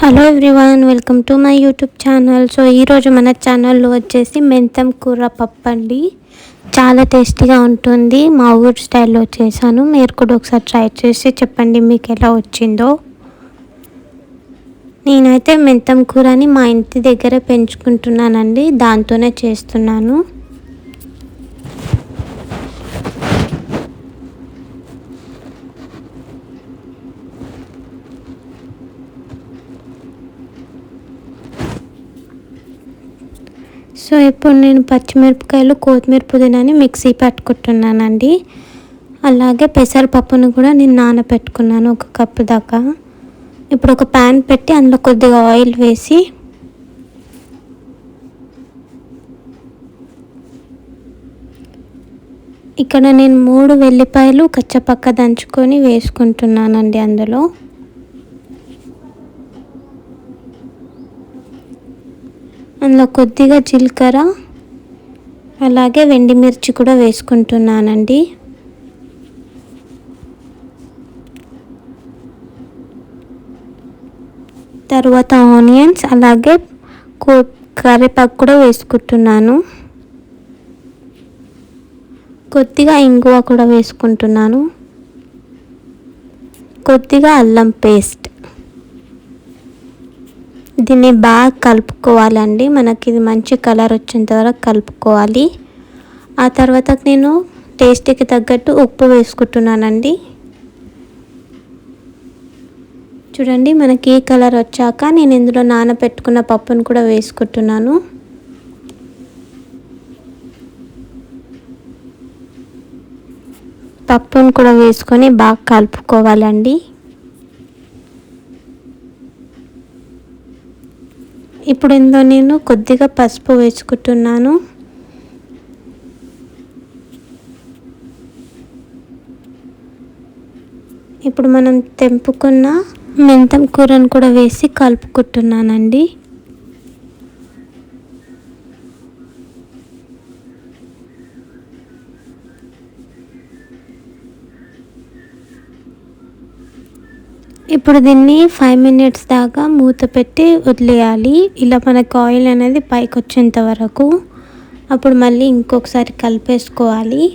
Hello everyone, welcome to my YouTube channel. So ఈరోజు మన ఛానల్లో వచ్చేసి మెంతం కూర పప్పు అండి. చాలా టేస్టీగా ఉంటుంది. మా ఊరి స్టైల్లో చేశాను. మీరు కూడా ఒకసారి ట్రై చేసి చెప్పండి మీకు ఎలా వచ్చిందో. నేనైతే మెంతం కూరని మా ఇంటి దగ్గర పెంచుకుంటున్నానండి, దాంతోనే చేస్తున్నాను. సో ఇప్పుడు నేను పచ్చిమిరపకాయలు, కొత్తిమీర, పుదీనాని మిక్సీ పట్టుకుంటున్నానండి. అలాగే పెసరపప్పును కూడా నేను నానబెట్టుకున్నాను 1 కప్పు దాకా. ఇప్పుడు ఒక ప్యాన్ పెట్టి అందులో కొద్దిగా ఆయిల్ వేసి ఇక్కడ నేను 3 వెల్లిపాయలు కచ్చపక్క దంచుకొని వేసుకుంటున్నానండి. అందులో కొద్దిగా జీలకర్ర, అలాగే వెండి మిర్చి కూడా వేసుకుంటున్నానండి. తర్వాత ఆనియన్స్, అలాగే కరివేపాకు కూడా వేసుకుంటున్నాను. కొద్దిగా ఇంగువ కూడా వేసుకుంటున్నాను. కొద్దిగా అల్లం పేస్ట్. దీన్ని బాగా కలుపుకోవాలండి. మనకి ఇది మంచి కలర్ వచ్చేంత వరకు కలుపుకోవాలి. ఆ తర్వాత నేను టేస్ట్కి తగ్గట్టు ఉప్పు వేసుకుంటున్నానండి. చూడండి, మనకి ఈ కలర్ వచ్చాక నేను ఇందులో నానబెట్టుకున్న పప్పును కూడా వేసుకుంటున్నాను. పప్పును కూడా వేసుకొని బాగా కలుపుకోవాలండి. ఇప్పుడు ఇందులో నేను కొద్దిగా పసుపు వేసుకుంటున్నాను. ఇప్పుడు మనం తెంపుకున్న మెంతం కూరను కూడా వేసి కలుపుకుంటున్నానండి. ఇప్పుడు దీన్ని 5 మినిట్స్ దాకా మూత పెట్టి వదిలేయాలి. ఇలా మనకు ఆయిల్ అనేది పైకి వచ్చేంత వరకు. అప్పుడు మళ్ళీ ఇంకొకసారి కలిపేసుకోవాలి.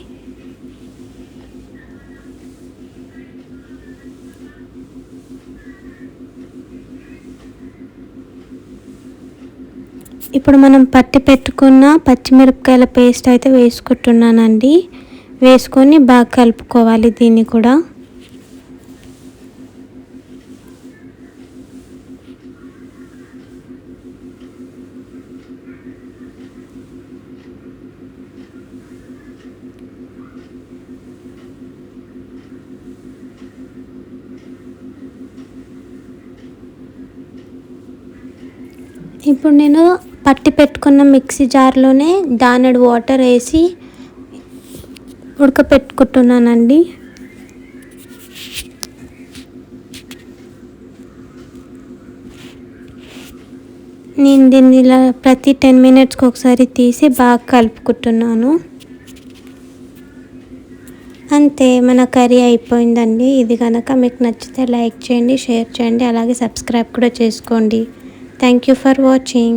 ఇప్పుడు మనం పట్టి పెట్టుకున్న పచ్చిమిరపకాయల పేస్ట్ అయితే వేసుకుంటున్నానండి. వేసుకొని బాగా కలుపుకోవాలి దీన్ని కూడా. ఇప్పుడు నేను పట్టి పెట్టుకున్న మిక్సీ జార్లోనే దానెడు వాటర్ వేసి ఉడకపెట్టుకుంటున్నానండి. నేను దీన్ని ఇలా ప్రతి 10 మినిట్స్కి ఒకసారి తీసి బాగా కలుపుకుంటున్నాను. అంతే, మన కర్రీ అయిపోయిందండి. ఇది కనుక మీకు నచ్చితే లైక్ చేయండి, షేర్ చేయండి, అలాగే సబ్స్క్రైబ్ కూడా చేసుకోండి. Thank you for watching.